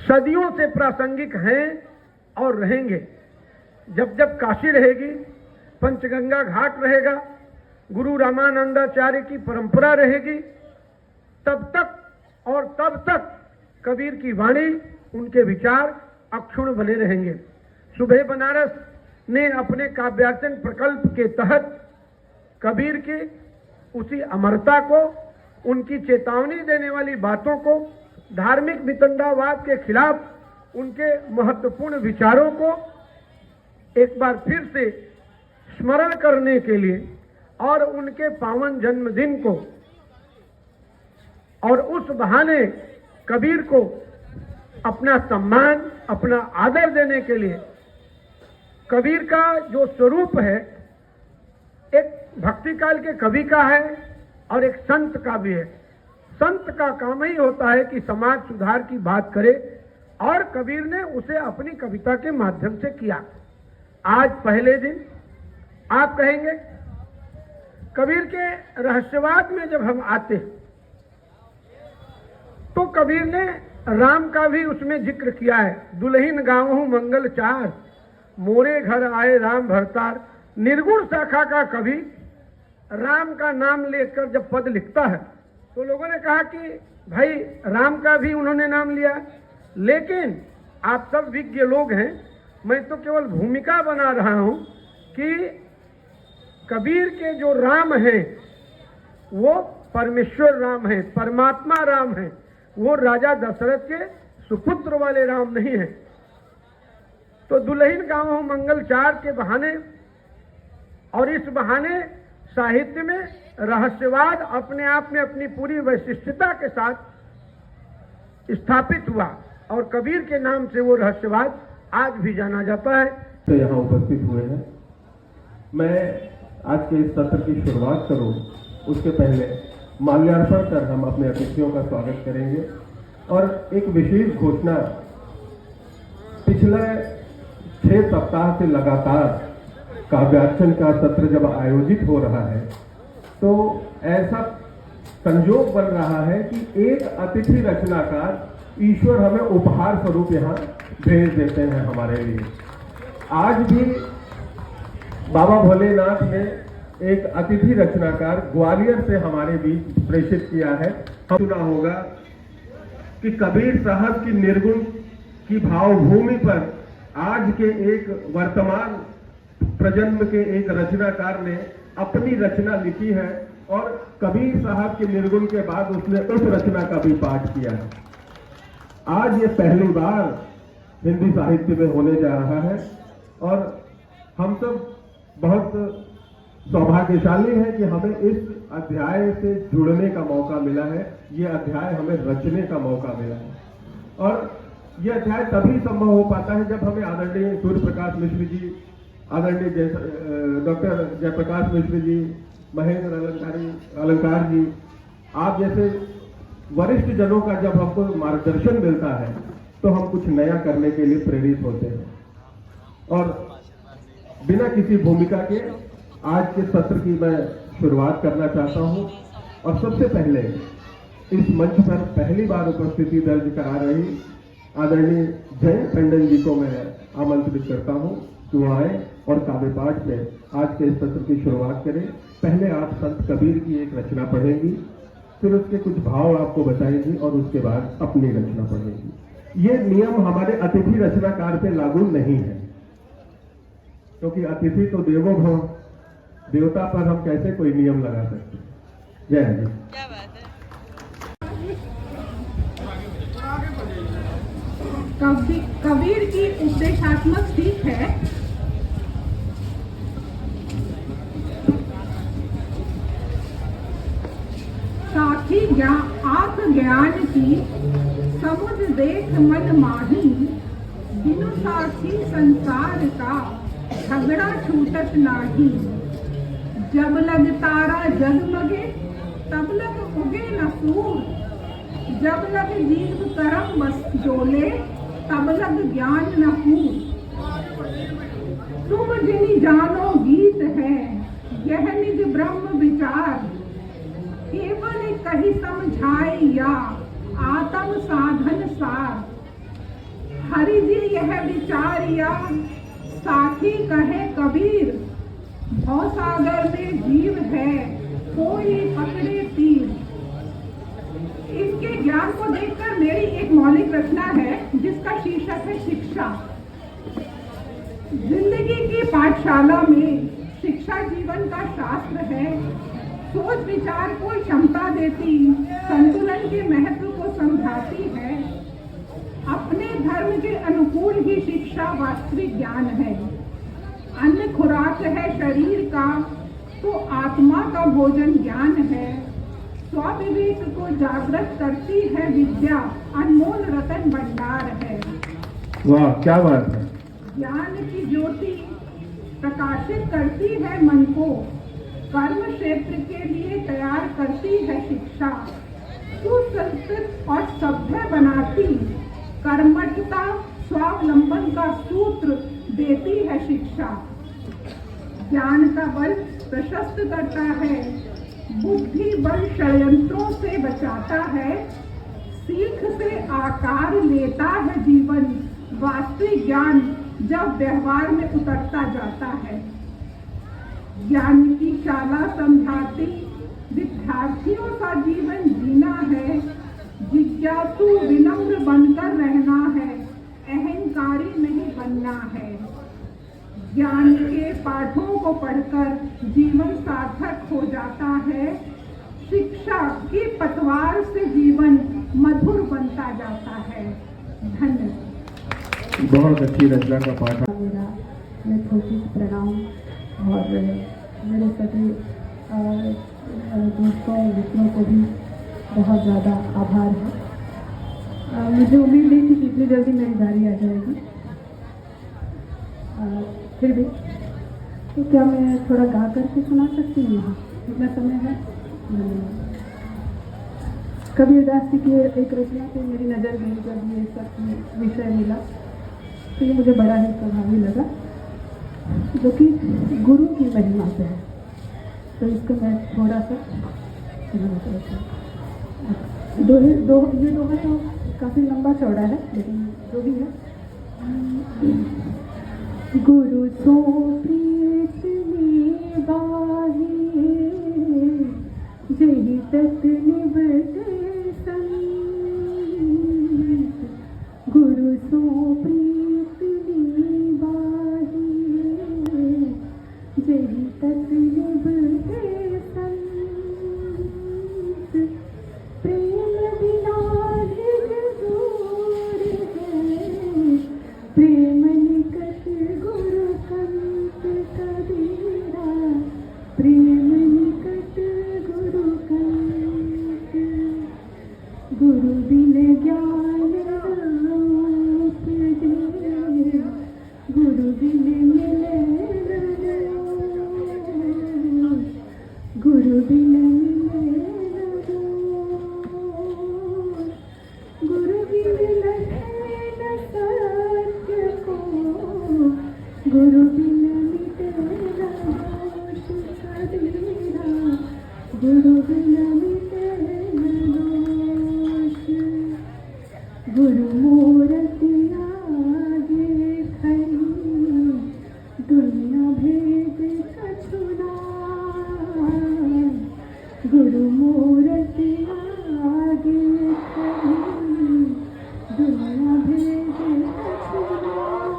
सदियों से प्रासंगिक हैं और रहेंगे। जब जब काशी रहेगी, पंचगंगा घाट रहेगा, गुरु रामानंदाचार्य की परंपरा रहेगी, तब तक और तब तक कबीर की वाणी, उनके विचार अक्षुण्ण बने रहेंगे। सुबह बनारस ने अपने काव्यार्चन प्रकल्प के तहत कबीर की उसी अमरता को, उनकी चेतावनी देने वाली बातों को, धार्मिक वितंडावाद के खिलाफ उनके महत्वपूर्ण विचारों को एक बार फिर से स्मरण करने के लिए और उनके पावन जन्मदिन को और उस बहाने कबीर को अपना सम्मान, अपना आदर देने के लिए, कबीर का जो स्वरूप है एक भक्ति काल के कवि का है और एक संत का भी है। संत का काम ही होता है कि समाज सुधार की बात करे, और कबीर ने उसे अपनी कविता के माध्यम से किया। आज पहले दिन आप कहेंगे, कबीर के रहस्यवाद में जब हम आते हैं तो कबीर ने राम का भी उसमें जिक्र किया है। दुल्हीन गावहु मंगल चार, मोरे घर आए राम भरतार। निर्गुण शाखा का कवि राम का नाम लेकर जब पद लिखता है तो लोगों ने कहा कि भाई राम का भी उन्होंने नाम लिया, लेकिन आप सब विज्ञ लोग हैं, मैं तो केवल भूमिका बना रहा हूं कि कबीर के जो राम हैं वो परमेश्वर राम है, परमात्मा राम है, वो राजा दशरथ के सुपुत्र वाले राम नहीं है। तो दुल्हीन गावहु मंगल चार के बहाने और इस बहाने साहित्य में रहस्यवाद अपने आप में अपनी पूरी वैशिष्ट्यता के साथ स्थापित हुआ, और कबीर के नाम से वो रहस्यवाद आज भी जाना जाता है। तो यहाँ उपस्थित हुए हैं, मैं आज के इस सत्र की शुरुआत करूं उसके पहले माल्यार्पण कर हम अपने अतिथियों का स्वागत करेंगे। और एक विशेष घोषणा, पिछले 6 सप्ताह से लगातार काव्यार्चन का सत्र जब आयोजित हो रहा है तो ऐसा संयोग बन रहा है कि एक अतिथि रचनाकार ईश्वर हमें उपहार स्वरूप यहाँ भेज देते हैं हमारे लिए। आज भी बाबा भोलेनाथ ने एक अतिथि रचनाकार ग्वालियर से हमारे बीच प्रेषित किया है। हम सुना होगा कि कबीर साहब की निर्गुण की भावभूमि पर आज के एक वर्तमान प्रजन्म के एक रचनाकार ने अपनी रचना लिखी है, और कबीर साहब के निर्गुण के बाद उसने उस रचना का भी पाठ किया है। आज ये पहली बार हिंदी साहित्य में होने जा रहा है, और हम सब बहुत सौभाग्यशाली हैं कि हमें इस अध्याय से जुड़ने का मौका मिला है। ये अध्याय हमें रचने का मौका मिला है, और ये अध्याय तभी संभव हो पाता है जब हमें आदरणीय सूर्य प्रकाश मिश्र जी, आदरणीय डॉक्टर जयप्रकाश मिश्र जी, महेंद्र अलंकार जी, आप जैसे वरिष्ठ जनों का जब हमको मार्गदर्शन मिलता है तो हम कुछ नया करने के लिए प्रेरित होते हैं। और बिना किसी भूमिका के आज के सत्र की मैं शुरुआत करना चाहता हूं, और सबसे पहले इस मंच पर पहली बार उपस्थिति दर्ज करा रही आदरणीय जयंत टंडन जी को मैं आमंत्रित करता हूं कि वो आए और काव्य पाठ में आज के इस सत्र की शुरुआत करें। पहले आप संत कबीर की एक रचना पढ़ेंगी, फिर उसके कुछ भाव आपको बताएंगी, और उसके बाद अपनी रचना पढ़ेंगी। ये नियम हमारे अतिथि रचनाकार पे लागू नहीं है, क्योंकि अतिथि तो देवो भव, देवता पर हम कैसे कोई नियम लगा सकते हैं। जय हिंद। क्या बात है। कबीर की उपदेशात्मक सीख है, साथी आंख ज्ञान की समुद्र देख मन माही, बिनु साथी संसार का झगड़ा छूटत नाही। जब लग तारा जगमगे तब लग उगे न सूर, जब लग जीव करम बस डोले तब लग ज्ञान न फूल। तुम जिनि जानो गीत है यह निज ब्रह्म विचार, केवल कही समझाए या आत्म साधन सार। हरि जी यह विचारिया, साखी कहे कबीर, भव सागर में जीव है, कोई पकड़े तीर। इसके ज्ञान को देखकर मेरी एक मौलिक रचना है जिसका शीर्षक है शिक्षा। जिंदगी की पाठशाला में शिक्षा जीवन का शास्त्र है। सोच विचार को क्षमता देती, संतुलन के महत्व को समझाती है। अपने धर्म के अनुकूल ही शिक्षा वास्तविक ज्ञान है। अन्न खुराक है शरीर का, तो आत्मा का भोजन ज्ञान है। स्वविवेक को जागृत करती है विद्या, अनमोल रतन भंडार है। वाह, क्या बात है। ज्ञान की ज्योति प्रकाशित करती है मन को, कर्म क्षेत्र के लिए तैयार करती है शिक्षा। सुसंस्कृत और सभ्य बनाती, कर्मठता स्वावलंबन का सूत्र देती है शिक्षा। ज्ञान का बल प्रशस्त करता है, बुद्धि बल षड्यंत्रों से बचाता है। सीख से आकार लेता है जीवन, वास्तविक ज्ञान जब व्यवहार में उतरता जाता है। ज्ञान की शाला समझाती, विद्यार्थियों का जीवन जीना है। जिज्ञासु विनम्र बनकर रहना है, अहंकारी नहीं बनना है। ज्ञान के पाठों को पढ़कर जीवन सार्थक हो जाता है। शिक्षा की पतवार से जीवन मधुर बनता जाता है। धन्यवाद। बहुत अच्छी रचना का पाठ। मेरा यथोचित प्रणाम और मेरे सभी दोस्तों मित्रों को भी बहुत ज़्यादा आभार है। मुझे उम्मीद नहीं थी कि इतनी जल्दी मेरी बारी आ जाएगी। फिर भी तो क्या मैं थोड़ा गा करके सुना सकती हूँ? इतना समय है। कबीरदास जी की एक रचना पे मेरी नज़र गई जब ये सब विषय मिला, तो ये मुझे बड़ा ही प्रभावी लगा, जो कि गुरु की महिमा पे है। तो इसको मैं थोड़ा सा सुनाना चाहती हूँ। ये दोहा तो काफ़ी लंबा चौड़ा है, लेकिन जो भी है। गुरु सो प्रीत निभाही, जही तक निभते संग। गुरु सो प्रीत निभाही, जही तक निभते संग। प्रेम बिना निज दूर है, प्रेम निकट गुरु कंत कबीरा। प्रेम निकट गुरु कंत, गुरु बिन ज्ञान रूप दे, गुरु बिन मिले न रोष, गुरु बिन मिले न रोष। गुरु बिन लगे न सत्य को, गुरु बिन मिटे न दोष कबीरा। गुरु बिन मिटे न दोष। गुरु मूर्ति आगे खड़ी, दुनिया भेद कछु नाय। गुरु मूर्ति आगे खड़ी, दुनिया भेद कछु नाय।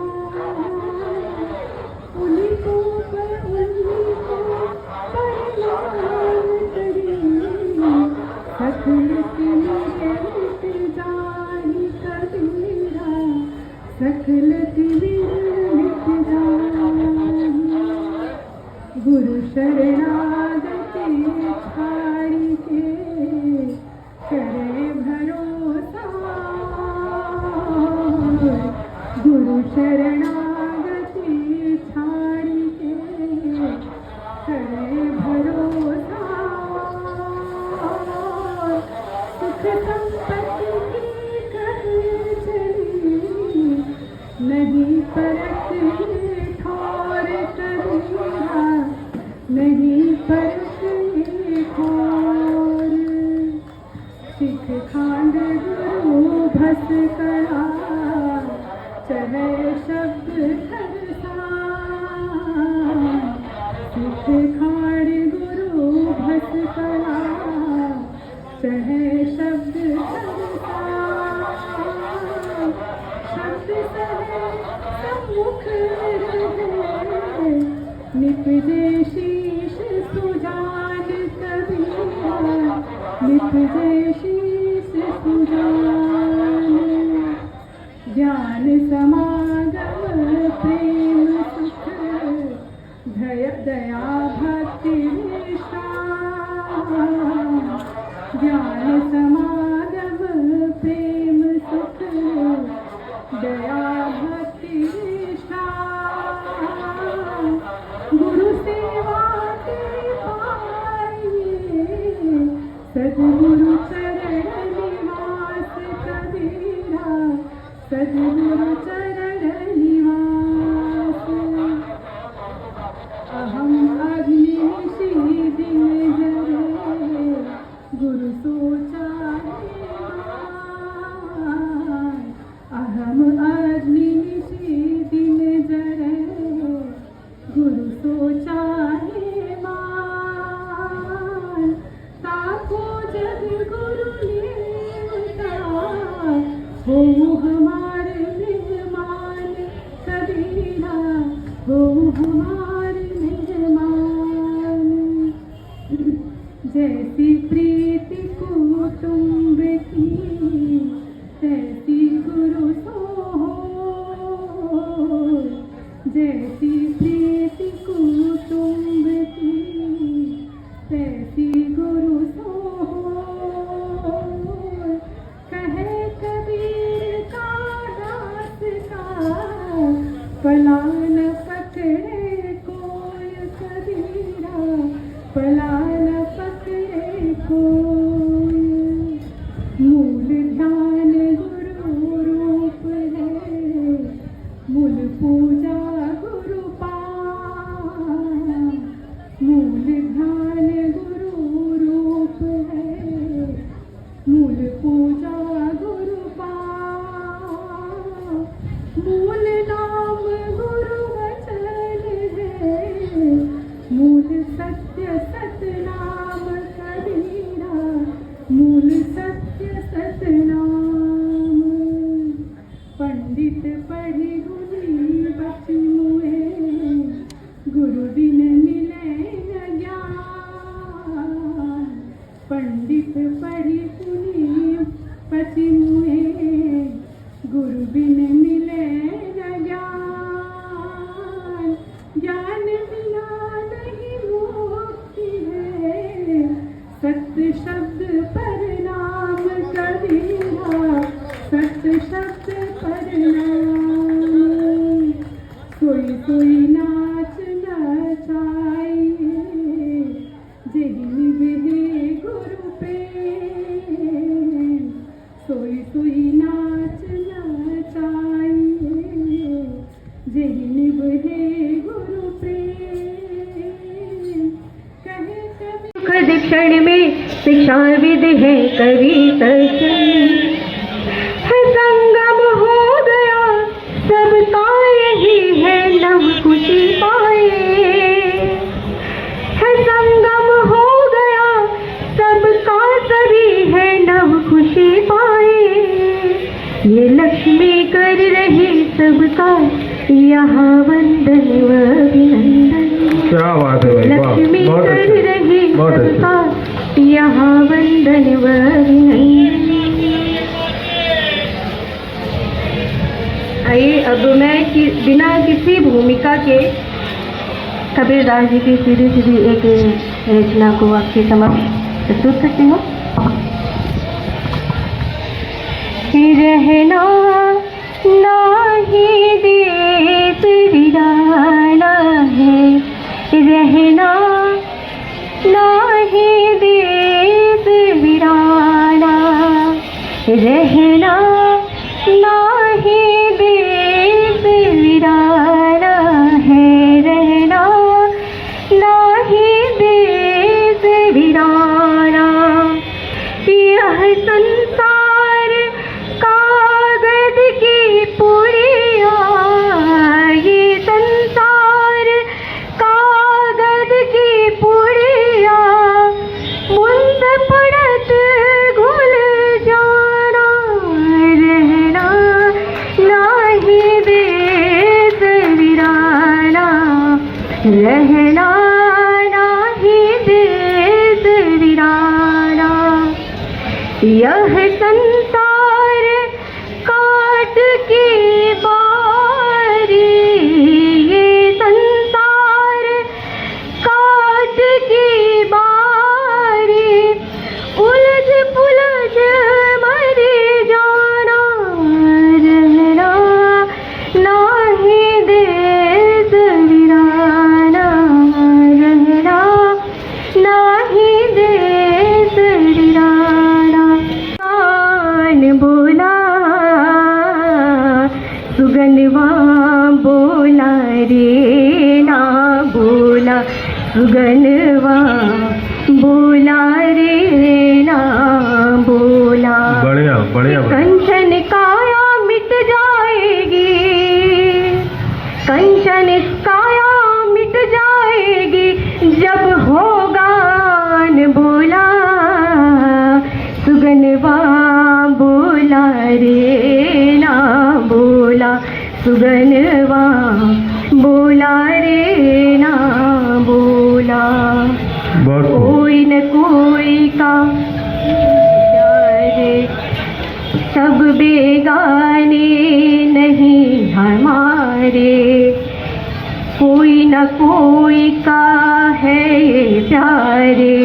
उन्हीं को प्रणाम करी, सकल के मिट जाहि कबीरा। सकल के मिट जाहि, गुरु शरणागति छाड़ी के, करे भरोसा। गुरु शरणागति छाड़ी के, करे भरोसा। सुख संपत्ति की कहे चली, नहीं परख ये ठौर कबीरा। नहीं परख ये ठौर। सिख खांड गुरु भस करा, चहे शब्द सुख खाड़ गुरु भस कला चहे शब्द शब्द सहे सम्मुख रहे निपजे शीश सुजान कबीरा निपजे शीश सुजान ज्ञान समागम प्रेम सुख दया भक्ति ज्ञान समागम प्रेम सुख दया भक्ति गुरु सेवा के पाइए सद्गुरु चरण निवास कबीरा सद्गुरु चरण निवास अहम अग्नि दिन जरे गुरु सोचा अहम अग्नि दिन जरे गुरु सोचा मान ताको जग गुरु लेवता हो हमारे मेहमान कबीरा हो हमारे मेहमान जैसी प्रीति कुटुंब की तैसी गुरु सो जैसी प्रीति कुटुंब की तैसी गुरु सो कहे कबीर का रास्ता पलान पकड़े कोई कबीरा पलान पकड़े कोई मूल ध्यान गुरु रूप है मूल पूजा गुरु पान मूल ध्यान गुरु रूप है मूल पूजा गुरु पान मूल नाम गुरु वचन है मूल सत्य सतनाम कबीरा मूल सत्य सतनाम पंडित पढ़ी गुनी बच मुए गुरु बिन मिले न ज्ञान पंडित पढ़ी गुनी बच मुए गुरु बिन मिले न ज्ञान ज्ञान बिना नहीं मुक्ति है सत्य शब्द पर नाम कबीरा सत्य शब्द पर नाम सोई सोई नाच नचाइए जिन विधि गुरु प्रेम सोई सोई नाच नचाइए जिन विधि गुरु प्रेम कहे कभी क्षण में शिक्षा विधि है कवि दर्शन है संगम हो गया सबका यही है नव खुशी पाए है संगम हो गया सबका सभी है नव खुशी पाए ये लक्ष्मी कर रही सबका यहाँ वंदन व अभिनंदन क्या बात है भाई, वाह, लक्ष्मी बहुत कर अच्छा, रही बहुत अच्छा। सबका यहाँ वंदन व अभिनंदन। आइए अब मैं बिना किसी भूमिका के कबीरदास जी की सीधी सीधी एक रचना को आपके समक्ष प्रस्तुत करती हूँ। रहना नाही देश वीराना है रहना नाही देश वीराना रहना नाही देश वीराना है रहना नाही देश वीराना यह संसार कागज की पुड़िया यह संसार काट की बारी, ये संसार काट की बारी, उलझ पुलझ मर जाना, रहना नाही देश वीराना, रहना नाही देश वीराना। कान बोला सुगनवा बोला रे ना बोला, सुगनवा बोला रे ना बोला। बढ़िया बढ़िया। कंचन काया मिट जाएगी, कंचन काया मिट जाएगी, जब होगा न बोला, सुगनवा बोला रे ना बोला, सुगनवा बोला रे ना बोला। कोई न कोई का प्यारे, सब बेगाने नहीं हमारे, कोई न कोई का है ये प्यारे,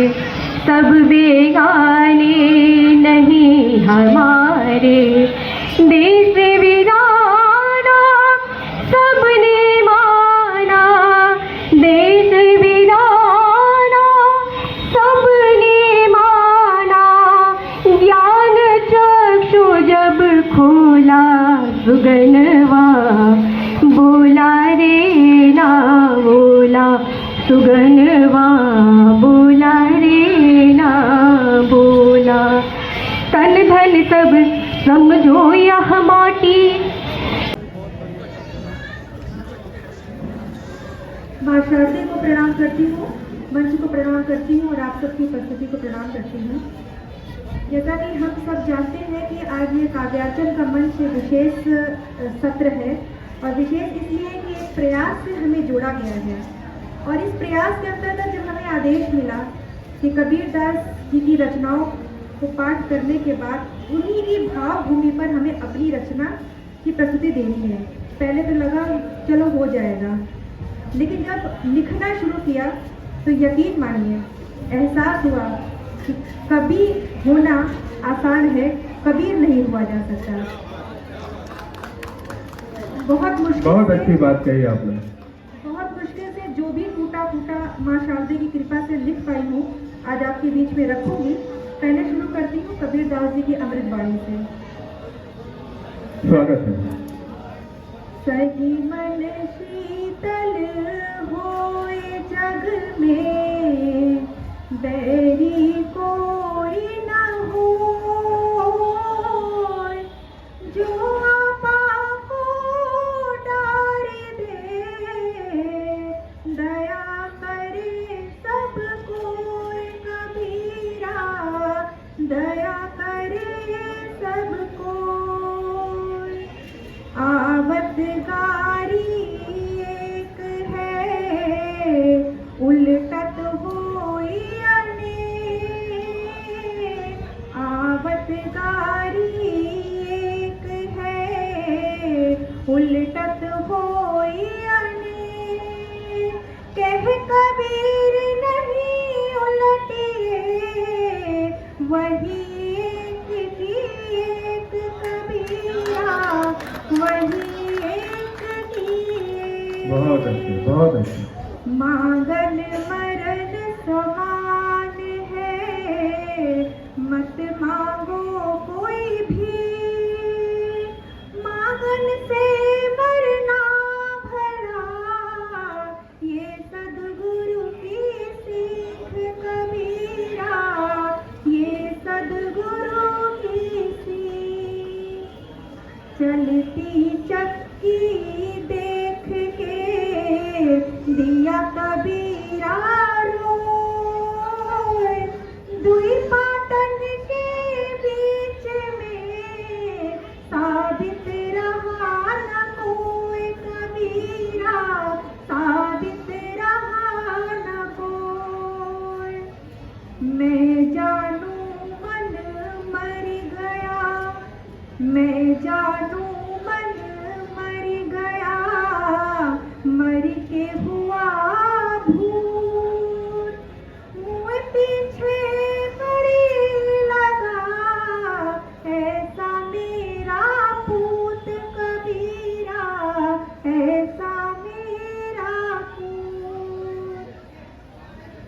सब बेगाने नहीं हमारे। देश वीराना सबने माना, देश वीराना सबने माना, ज्ञान चक्षु जब खोला, सुगनवा बोला रे ना बोला, सुगनवा बोला रे ना बोला। तन धन सब समझो यह माटी, माँ शारदे को प्रणाम करती हूँ, मंच को प्रणाम करती हूँ और आप सबकी उपस्थिति को प्रणाम करती हूँ। जैसा कि हम सब जानते हैं कि आज ये काव्यार्चन का मंच विशेष सत्र है, और विशेष इसलिए कि एक प्रयास से हमें जोड़ा गया है, और इस प्रयास के अंतर्गत जब हमें आदेश मिला कि कबीर दास जी की रचनाओं को पाठ करने के बाद उन्हीं की भावभूमि पर हमें अपनी रचना की प्रस्तुति देनी है, पहले तो लगा चलो हो जाएगा, लेकिन जब लिखना शुरू किया तो यकीन मानिए एहसास हुआ कि कवि होना आसान है, कबीर नहीं हुआ जा सकता। बहुत मुश्किल, बहुत अच्छी बात कही आपने। बहुत मुश्किल से जो भी टूटा फूटा माँ शारदे की कृपा से लिख पाई हूँ, आज आपके बीच में रखूंगी। पहले शुरू करती हूँ कबीर दास जी की अमृतवाणी से। स्वागत है। सही मन शीतल होए जग में, बैरी कोई न होए, जो आपा को डार दे, दया करे सब कोई, कबीरा दया करे सब कोई। आवत गारी एक है, उलटत होई अनेक, आवत गारी एक है, उलटत होई अनेक। कह कबीर नहीं उलटिए, वही एक की एक कबीरा, वही एक की एक। बहुत अच्छी, बहुत अच्छी। मांगन मरण समान है, मत मांगो कोई भी, मांगन से मरना भला, ये सद्गुरु की सीख कबीरा, ये सद्गुरु की सीख। चलती चक्की देख के दिया कबीरा रोए, दुई पाटन के बीच में साबित रहा न कोई, कबीरा साबित रहा न कोई। मैं जानू मन जानो मन मर गया, मर के हुआ भूत, मुँह पीछे बड़ी लगा, ऐसा मेरा पूत कबीरा, ऐसा मेरा पूत।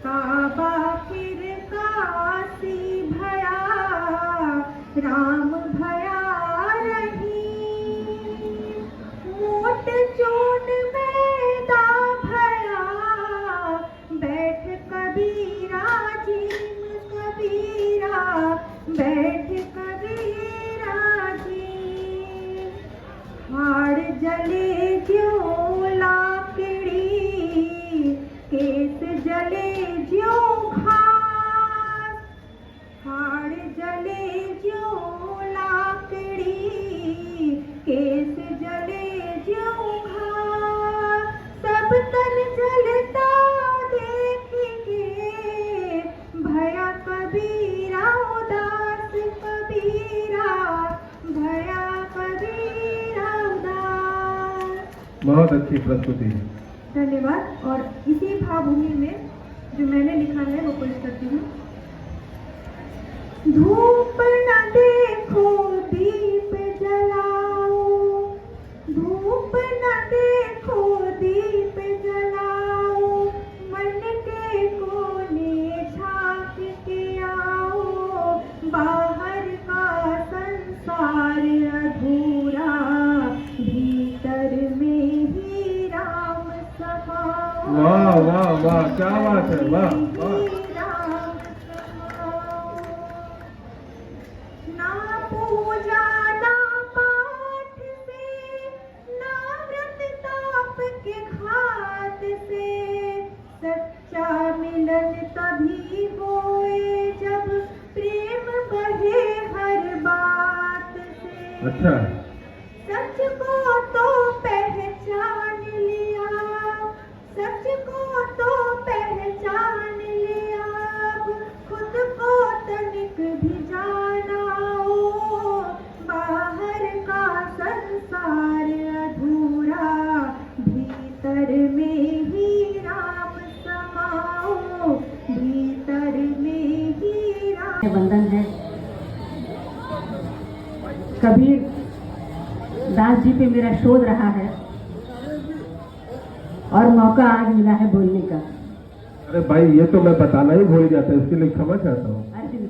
काबा फिर काशी भया, राम भया रही, मोट चोट मैदा भया, बैठ कबीरा जीम कबीरा, बैठ कबीरा जी। हाड़ जले ज्यों लाकड़ी, केस जले ज्यों घास, हाड़ जले ज्यों लाकड़ी, केस जले ज्यों घास, सब तन जलता देख के, भया कबीरा उदास कबीरा, भया कबीरा उदास। बहुत अच्छी प्रस्तुति है। धन्यवाद। और इसी भावभूमि में जो मैंने लिखा है वो पेश करती हूँ। धूप न देखो दीप जलाओ, धूप न देखो दीप जलाओ, मन के कोने झांक के आओ, बाहर का संसार अधूरा, भीतर में ही राम समाओ। वाह वाह वाह, क्या बात है, वाह वाह। राम समाओ। ना पूजा ना पाठ से, ना व्रत ताप के घात से, सच्चा मिलन तभी होए जब प्रेम बहे हर बात से। अच्छा, सच को तो पहचान लिया, सच को तो पहचान लिया, अब खुद को तनिक भी जाना हो, बाहर का संसार अधूरा, भीतर में ही राम समाओ, भीतर में ही राम। वंदन है। कबीर दास जी पे मेरा शोध रहा है और मौका आज मिला है बोलने का। अरे भाई ये तो मैं बताना ही भूल गया था, इसके लिए क्षमा चाहता हूँ। अर्जुन,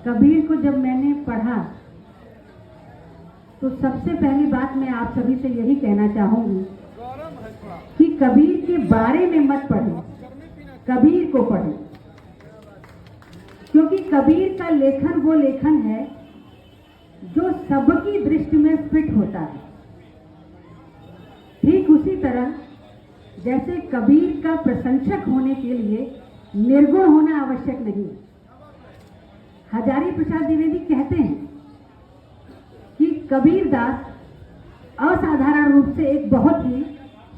कबीर को जब मैंने पढ़ा तो सबसे पहली बात मैं आप सभी से यही कहना चाहूंगी कि कबीर के बारे में मत पढ़ें, कबीर को पढ़ें, क्योंकि कबीर का लेखन वो लेखन है जो सबकी दृष्टि में फिट होता है। ठीक उसी तरह जैसे कबीर का प्रशंसक होने के लिए निर्गुण होना आवश्यक नहीं। हजारी प्रसाद द्विवेदी कहते हैं कि कबीर दास असाधारण रूप से एक बहुत ही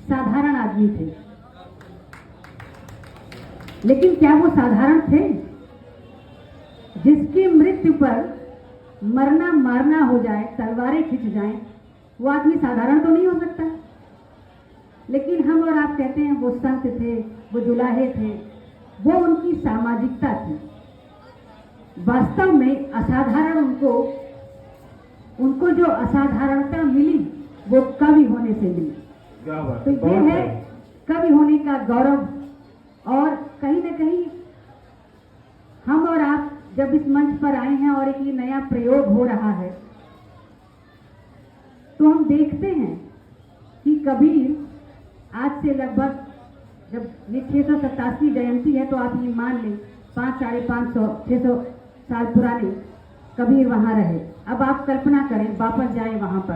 साधारण आदमी थे, लेकिन क्या वो साधारण थे? जिसकी मृत्यु पर मरना मारना हो जाए, तलवारें खिंच जाएं, वो आदमी साधारण तो नहीं हो सकता। लेकिन हम और आप कहते हैं वो संत थे, वो जुलाहे थे, वो उनकी सामाजिकता थी। वास्तव में असाधारण उनको जो असाधारणता मिली वो कवि होने से मिली। क्या बात तो ये है कवि होने का गौरव। और कहीं ना कहीं हम और आप जब इस मंच पर आए हैं और एक ये नया प्रयोग हो रहा है, तो हम देखते हैं कि कबीर आज से लगभग, जब ये 687 जयंती है तो आप ये मान लें 500, 600 साल पुराने कबीर वहां रहे। अब आप कल्पना करें, वापस जाएं वहां पर,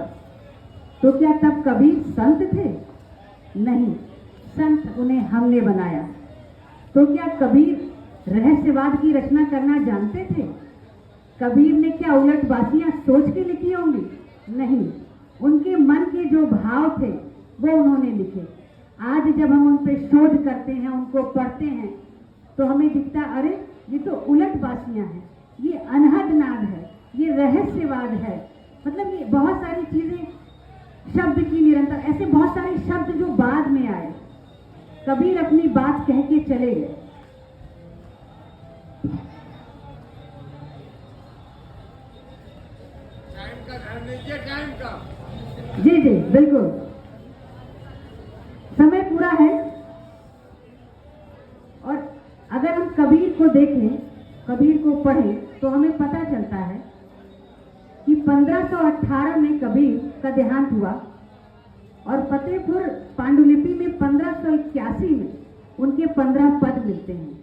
तो क्या तब कबीर संत थे? नहीं, संत उन्हें हमने बनाया। तो क्या कबीर रहस्यवाद की रचना करना जानते थे? कबीर ने क्या उलटबासियां सोच के लिखी होंगी? नहीं, उनके मन के जो भाव थे वो उन्होंने लिखे। आज जब हम उन पे शोध करते हैं, उनको पढ़ते हैं, तो हमें दिखता अरे ये तो उलटबासियां हैं, ये अनहद नाद है, ये रहस्यवाद है। मतलब ये बहुत सारी चीजें, शब्द की निरंतर, ऐसे बहुत सारे शब्द जो बाद में आए। कबीर अपनी बात कह के चले गए। जी जी बिल्कुल, समय पूरा है। और अगर हम कबीर को देखें, कबीर को पढ़ें, तो हमें पता चलता है कि 1518 में कबीर का देहांत हुआ और फतेहपुर पांडुलिपि में 1581 में उनके 15 पद मिलते हैं।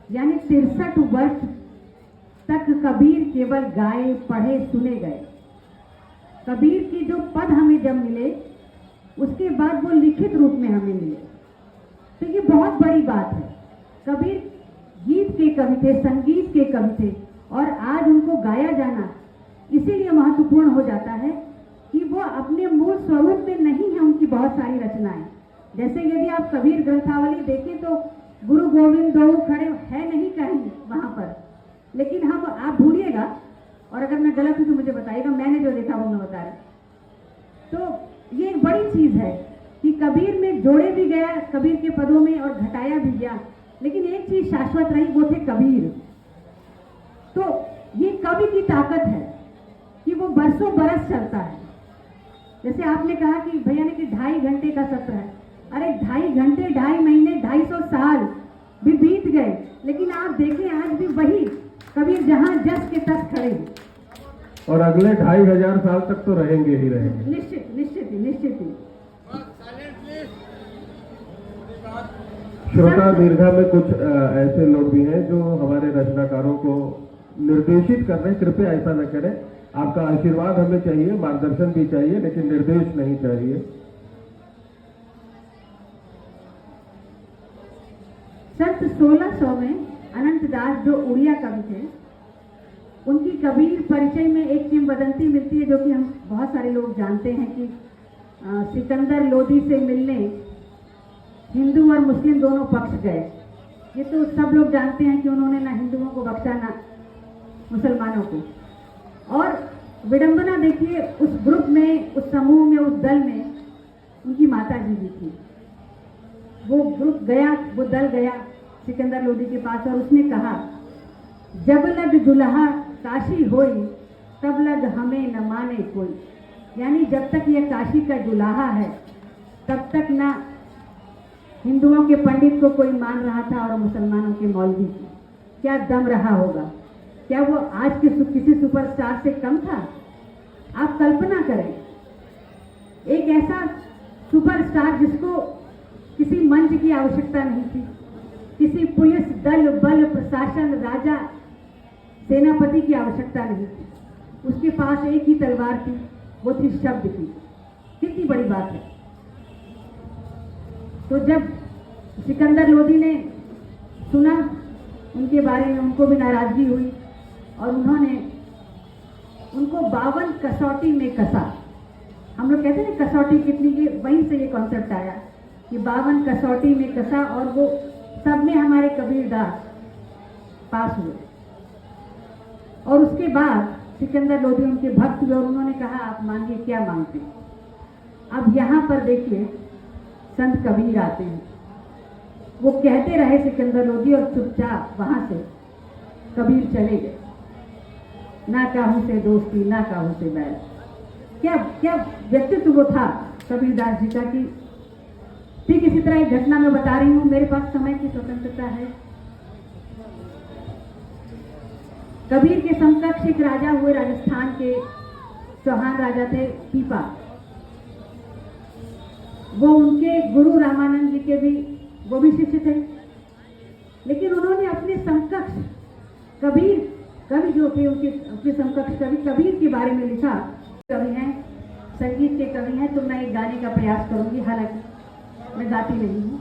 यानी 63 वर्ष तक कबीर केवल गाए, पढ़े, सुने गए। कबीर की जो पद हमें जब मिले, उसके बाद वो लिखित रूप में हमें मिले, तो ये बहुत बड़ी बात है। कबीर गीत के कवि थे, संगीत के कवि थे, और आज उनको गाया जाना इसीलिए महत्वपूर्ण हो जाता है कि वो अपने मूल स्वरूप में नहीं है उनकी बहुत सारी रचनाएं। जैसे यदि आप कबीर ग्रंथावली देखें तो गुरु गोविंद दो खड़े है नहीं कहीं वहां पर, लेकिन हम, आप भूलिएगा, और अगर मैं गलत हूं तो मुझे बताइएगा, मैंने जो देखा वो मैं बता रही। तो ये एक बड़ी चीज है कि कबीर में जोड़े भी गया कबीर के पदों में और घटाया भी गया, लेकिन एक चीज शाश्वत रही, वो थे कबीर। तो ये कवि की ताकत है कि वो बरसों बरस चलता है। जैसे आपने कहा कि भैया ने कि 2.5 घंटे का सत्र है। अरे 2.5 घंटे, 2.5 महीने, 250 साल भी बीत गए, लेकिन आप देखें आज भी वही कबीर जहां जस के तस खड़े हैं। और अगले 2500 साल तक तो रहेंगे ही रहेंगे। निश्चित निश्चित ही, निश्चित ही। श्रोता दीर्घा में कुछ ऐसे लोग भी हैं जो हमारे रचनाकारों को निर्देशित कर रहे हैं। कृपया ऐसा न करें, आपका आशीर्वाद हमें चाहिए, मार्गदर्शन भी चाहिए, लेकिन निर्देश नहीं चाहिए। सन 1600 में अनंत दास जो उड़िया कवि थे, उनकी कबीर परिचय में एक किंवदंती मिलती है जो कि हम बहुत सारे लोग जानते हैं कि सिकंदर लोदी से मिलने हिंदू और मुस्लिम दोनों पक्ष गए। ये तो सब लोग जानते हैं कि उन्होंने ना हिंदुओं को बख्शा ना मुसलमानों को। और विडंबना देखिए, उस ग्रुप में, उस समूह में, उस दल में उनकी माता जी भी थी। वो ग्रुप गया, वो दल गया सिकंदर लोदी के पास और उसने कहा, जब लग दुल्हा काशी होई तब लग हमें न माने कोई। यानी जब तक ये काशी का दुल्हा है तब तक ना हिंदुओं के पंडित को कोई मान रहा था और मुसलमानों के मौलवी को। क्या दम रहा होगा? क्या वो आज के किसी सुपरस्टार से कम था? आप कल्पना करें, एक ऐसा सुपरस्टार जिसको किसी मंच की आवश्यकता नहीं थी, किसी पुलिस दल, बल, प्रशासन, राजा, सेनापति की आवश्यकता नहीं थी। उसके पास एक ही तलवार थी, वो थी शब्द की। कितनी बड़ी बात है। तो जब सिकंदर लोदी ने सुना उनके बारे में, उनको भी नाराजगी हुई और उन्होंने उनको 52 कसौटी में कसा। हम लोग कहते हैं ना कसौटी कितनी, ये वहीं से ये कॉन्सेप्ट आया कि 52 कसौटी में कसा, और वो सब में हमारे कबीरदास पास हुए। और उसके बाद सिकंदर लोदी उनके भक्त हुए और उन्होंने कहा, आप मांगिए, क्या मांगते हैं। अब यहाँ पर देखिए संत कबीर आते हैं। वो कहते रहे सिकंदर लोदी और चुपचाप वहां से कबीर चले गए। ना काहू से दोस्ती, ना काहू से बैर। क्या क्या व्यक्तित्व वो था कबीरदास जी का कि ठीक इसी तरह एक घटना मैं बता रही हूँ। मेरे पास समय की स्वतंत्रता है। कबीर के समकक्ष एक राजा हुए, राजस्थान के चौहान राजा थे पीपा। वो उनके गुरु रामानंद जी के भी, वो भी शिष्य थे, लेकिन उन्होंने अपने समकक्ष कबीर, कवि जो थे उनके अपने समकक्ष कवि कबीर के बारे में लिखा। कवि हैं, संगीत के कवि हैं, तो मैं एक गाने का प्रयास करूंगी, हालांकि मैं गाती नहीं हूँ।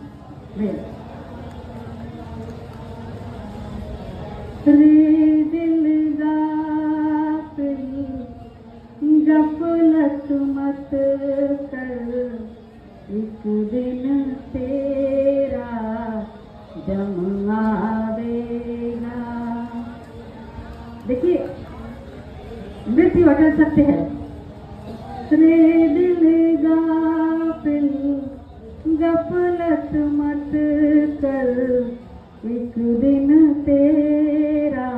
गफलत मत कर, एक दिन तेरा जम आवेगा। देखिए गैलेक्सी होटल सत्य है। रे दिल गाफिल गफलत मत कर, एक दिन तेरा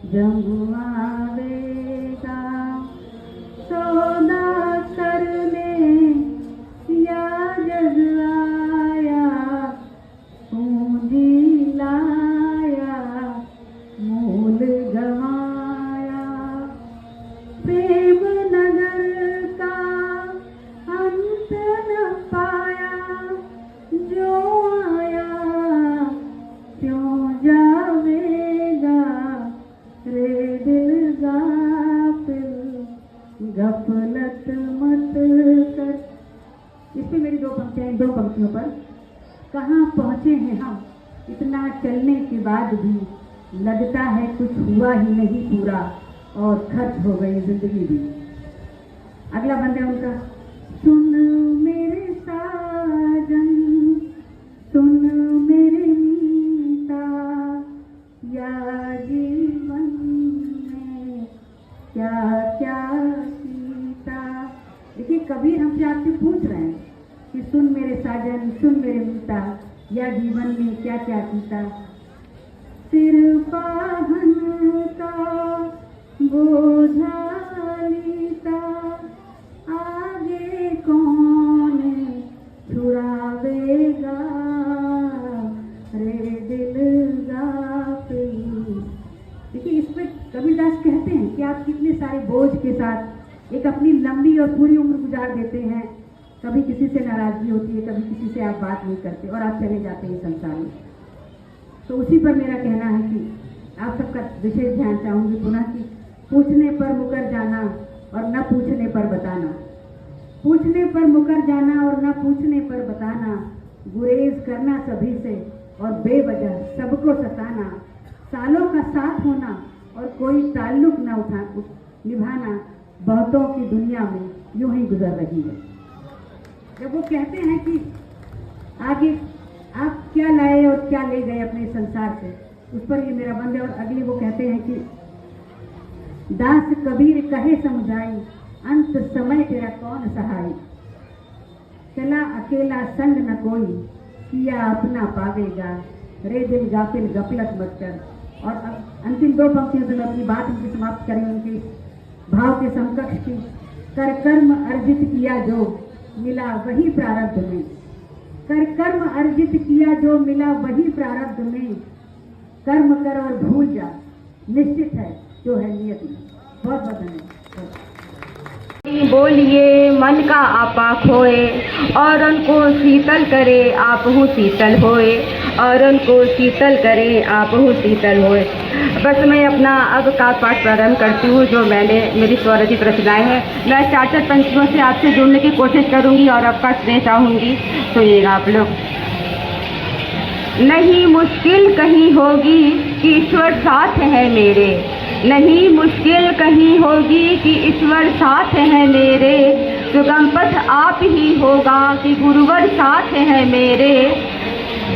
जब आवेगा, सौदा करने या जग आया, पूंजी लाया मूल गवाया, प्रेम नगर का अंत न पाया, जो आया क्यों जावेगा, रे दिल गाफिल गफलत मत कर। इस पे मेरी दो पंक्तियों पर, कहाँ पहुँचे हैं हम इतना चलने के बाद भी, लगता है कुछ हुआ ही नहीं पूरा और खर्च हो गई जिंदगी भी। अगला बंद है उनका, सुन मेरे साजन सुन मेरे मीता, या जीवन में क्या क्या सीता। देखिए कबीर हमसे आपसे पूछ रहे हैं कि सुन मेरे साजन सुन मेरे मीता, या जीवन में क्या क्या सीता। सिर पाहन का बोझा लीता, आगे कौन छुड़ावेगा, रे दिल गाफिल। देखिए इस पे कबीरदास कहते हैं कि आप कितने सारे बोझ के साथ एक अपनी लंबी और पूरी उम्र गुजार देते हैं, कभी किसी से नाराजगी होती है, कभी किसी से आप बात नहीं करते और आप चले जाते हैं संसार में। तो उसी पर मेरा कहना है कि आप सबका विशेष ध्यान चाहूंगी पुनः कि पूछने पर मुकर जाना और न पूछने पर बताना, पूछने पर मुकर जाना और न पूछने पर बताना, गुरेज करना सभी से और बेवजह सबको सताना, सालों का साथ होना और कोई ताल्लुक न निभाना, बहुतों की दुनिया में यूं ही गुजर रही है। जब वो कहते हैं कि आगे आप क्या लाए और क्या ले गए अपने संसार से, उस पर ये मेरा बंद है। और अगली वो कहते हैं कि दास कबीर कहे समझाई, अंत समय तेरा कौन सहाय, चला अकेला संग न कोई, किया अपना पावेगा, रे दिल गाफिल गफलत मत कर। और अब अंतिम दो पंक्तियों से मैं अपनी बात उनकी समाप्त करें, उनकी भाव के समकक्ष की। कर कर्म अर्जित किया जो मिला वही प्रारब्ध में, कर कर्म अर्जित किया जो मिला वही प्रारब्ध में, कर्म कर और भूल जा निश्चित है जो है नियति। बहुत बहुत धन्यवाद। बोलिए मन का आपा खोए, और उनको शीतल करे आप हूँ शीतल होए, और उनको शीतल करे आप हूँ शीतल होए। बस मैं अपना अब का पाठ प्रारंभ करती हूँ, जो मैंने मेरी स्वरचित रचनाएं हैं। मैं चार पंक्तियों से आपसे जुड़ने की कोशिश करूँगी और आपका स्नेह चाहूँगी, सुनिएगा आप लोग। नहीं मुश्किल कहीं होगी कि ईश्वर साथ है मेरे, नहीं मुश्किल कहीं होगी कि ईश्वर साथ है मेरे, सुगम पथ आप ही होगा कि गुरुवर साथ है मेरे,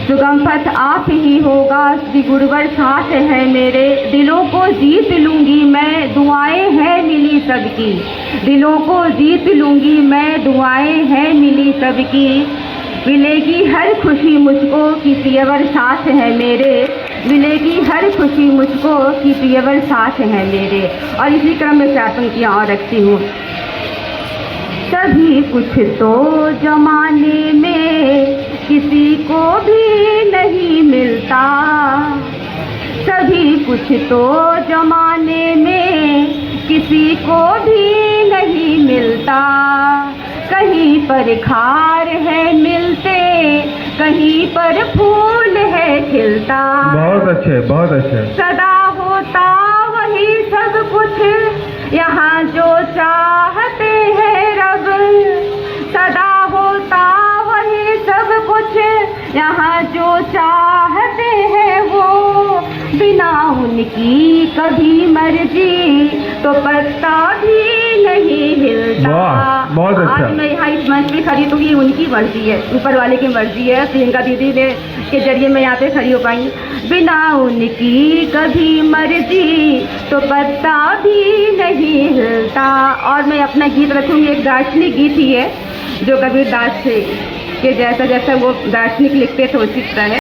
सुगम पथ आप ही होगा कि गुरुवर साथ है मेरे। दिलों को जीत लूँगी मैं, दुआएं हैं मिली सबकी, दिलों को जीत लूँगी मैं, दुआएं हैं मिली सबकी। मिलेगी हर खुशी मुझको कि प्रियवर साथ है मेरे, मिलेगी हर खुशी मुझको कि प्रियवर साथ है मेरे। और इसी क्रम में चार पंक्तियाँ और रखती हूँ। सभी कुछ तो जमाने में किसी को भी नहीं मिलता, सभी कुछ तो जमाने में किसी को भी नहीं मिलता, कहीं पर खार है मिलते, कहीं पर फूल है खिलता। बहुत अच्छे, बहुत अच्छे। सदा होता वही सब कुछ यहाँ जो चाहते हैं रब, सदा होता वही सब कुछ यहाँ जो चाहते हैं वो, बिना उनकी कभी मर्जी तो पत्ता भी नहीं हिलता। मिलता। वाह, बहुत अच्छा। आज मैं यहाँ इस मंच पे खड़ी तो ये उनकी मर्जी है, ऊपर वाले की मर्जी है। प्रियंका दीदी ने के जरिए मैं यहाँ पे खड़ी हो पाई। बिना उनकी कभी मर्जी तो पत्ता भी नहीं हिलता। और मैं अपना गीत रखूँगी, एक दार्शनिक गीत ही है जो कबीर दास से के जैसा वो दार्शनिक लिखते थे उसी तरह है।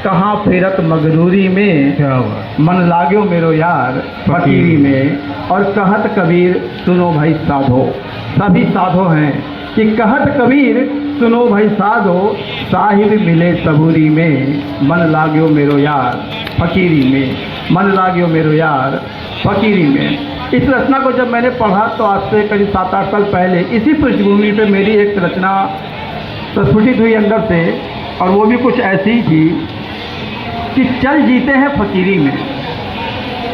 कहाँ फिरत मगरूरी में, क्या बात। मन लाग्यो मेरो यार फकीरी में। और कहत कबीर सुनो भाई साधो, सभी साधो हैं कि कहत कबीर सुनो भाई साधो, साहिब मिले सबूरी में, मन लाग्यो मेरो यार फकीरी में, मन लाग्यो मेरो यार फकीरी में। इस रचना को जब मैंने पढ़ा तो आज से करीब 7-8 साल पहले इसी पृष्ठभूमि पे मेरी एक रचना प्रस्फुटित हुई अंदर से, और वो भी कुछ ऐसी ही थी कि चल जीते हैं फकीरी में,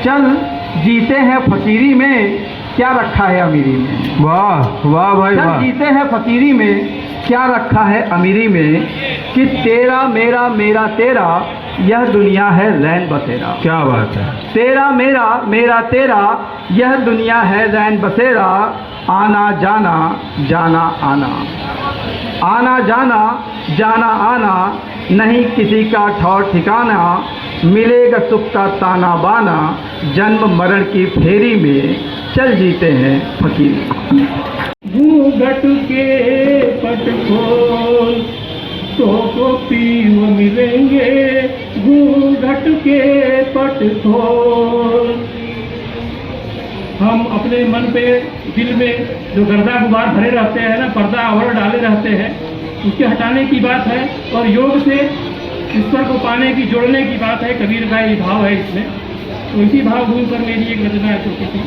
चल जीते हैं फकीरी में, क्या रखा है अमीरी में। वाह वाह भाई चल वाह। जीते हैं फकीरी में, क्या रखा है अमीरी में, कि तेरा मेरा मेरा तेरा, यह दुनिया है रैन बसेरा। क्या बात है। तेरा मेरा मेरा तेरा, यह दुनिया है रैन बसेरा। आना जाना जाना आना, आना जाना जाना आना, नहीं किसी का ठौर ठिकाना, मिलेगा सुख का ताना बाना, जन्म मरण की फेरी में, चल जीते हैं फकीर। घूंघट के पट खोल तो पीव मिलेंगे, घूंघट के पट खोल। हम अपने मन पे दिल में जो गर्दा गुबार भरे रहते हैं ना, पर्दा आवरण डाले रहते हैं, उसके हटाने की बात है। और योग से ईश्वर को पाने की, जोड़ने की बात है। कबीर का ये भाव है इसमें। तो इसी भाव भूल पर मेरी एक रचना है छोटी सी।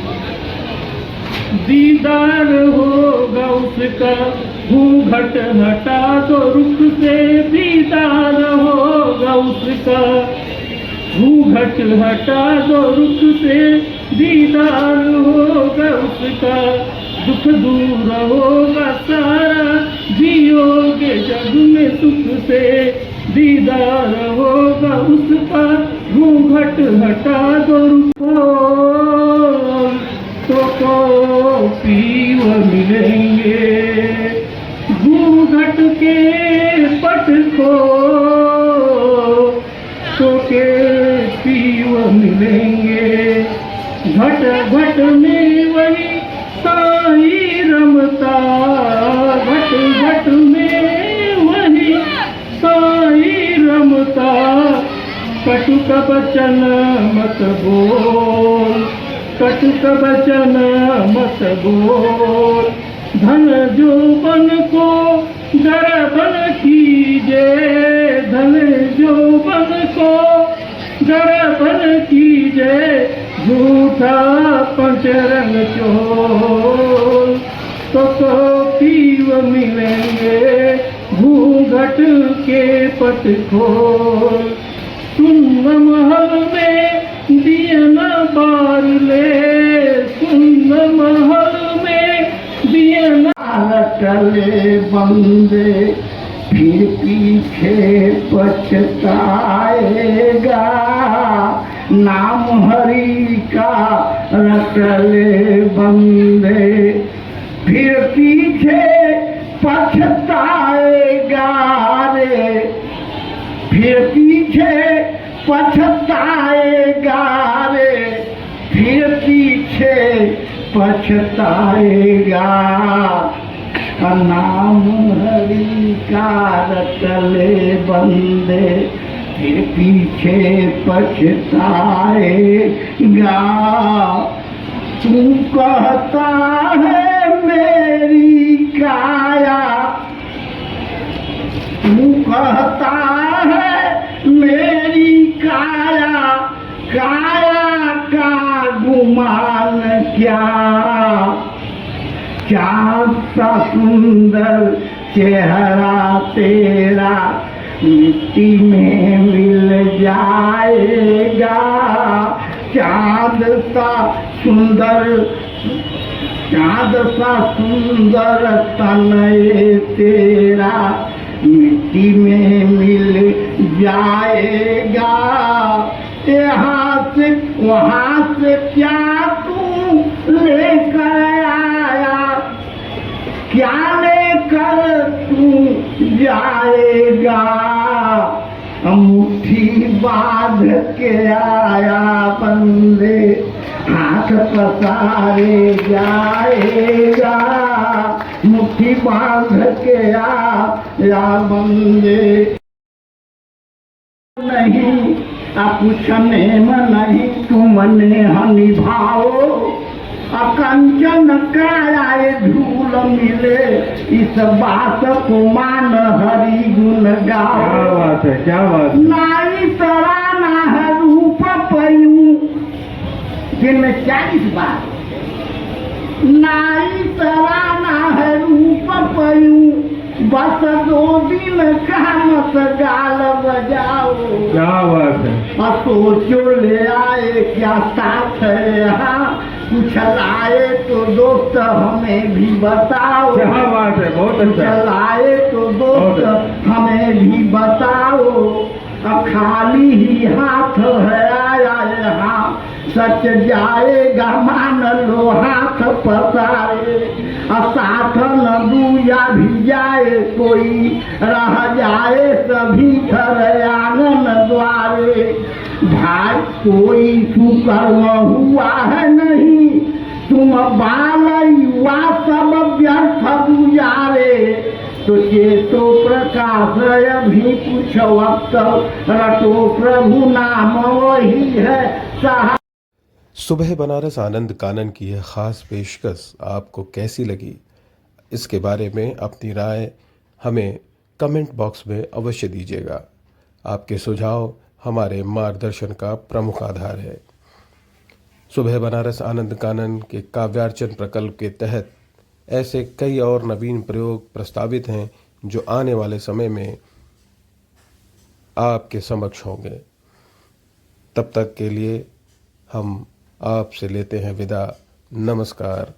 दीदार होगा उसका, घूंघट हटा दो रुख से, दीदार होगा उसका, घूंघट हटा दो रुख से, दीदार होगा उसका, दुख दूर होगा सारा, जियोगे जग में सुख से, दीदार होगा उसका, घूंघट हटा दो रुको, तो पीव मिलेंगे, घूंघट के पट खो तो के पीव मिलेंगे। घट घट में वही साई रमता, घट घट में वही साई रमता, कटुक वचन मत बोल, कटुक वचन मत बोल, धन जो बन को गर्भन कीजे, धन जो बन को गर्भन कीजे, झूठा पंचरंग चोल, तो पीव मिलेंगे, घूंघट के पट खोल। सुन महल में दिए न बार ले, सुन महल में दिए न चले बंदे, फिर पीछे पछताएगा, नाम हरि का रटले बंदे, फिर पीछे पछताएगा रे, फिर पीछे पछताएगा रे, फिर पीछे पछताएगा, नाम हरि का रटले बंदे, फिर पीछे पछताएगा। तू कहता है मेरी काया, तू कहता है मेरी काया, काया का गुमान क्या, चाँद सा सुंदर चेहरा तेरा मिट्टी में मिल जाएगा, चाँद सा सुंदर, चाँद सा सुंदर तन ये तेरा मिट्टी में मिल जाएगा, यहाँ से वहाँ से क्या तू लेकर आया, आएगा, मुट्ठी बांध के आया बंदे, हाथ पसारे जाएगा, मुट्ठी बांध के आया बंदे। नहीं पूछने में नहीं तुमने निभाओ, अकंचन काया धूल मिले, इस बात को मान हरि गुण गाओ। क्या बात है, क्या बात है। नारी तराना है रूप पयू, दिन में 40 बार नारी तराना है रूप पयू, बस 2 दिन काम से गाल बजाओ। क्या बात है। सोचो ले आए क्या साथ है यहाँ, कुछ लाए तो दोस्त हमें भी बताओ। क्या बात है, बहुत अच्छा। लाए तो दोस्त हमें भी बताओ, खाली ही हाथ है आया यहाँ, सच जाएगा मान लो हाथ पसारे, साथ न दूया भी जाए कोई, रह जाए सभी घर आंगन द्वारे। भाई कोई सुकर्म हुआ है नहीं, तुम बाल युवा सब व्यर्थ गुजारे, तो चेतो प्रकाश अभी कुछ वक्त रटो, प्रभु नाम वही है सहा। सुबह बनारस आनंद कानन की यह ख़ास पेशकश आपको कैसी लगी, इसके बारे में अपनी राय हमें कमेंट बॉक्स में अवश्य दीजिएगा। आपके सुझाव हमारे मार्गदर्शन का प्रमुख आधार है। सुबह बनारस आनंद कानन के काव्यार्चन प्रकल्प के तहत ऐसे कई और नवीन प्रयोग प्रस्तावित हैं जो आने वाले समय में आपके समक्ष होंगे। तब तक के लिए हम आपसे लेते हैं विदा। नमस्कार।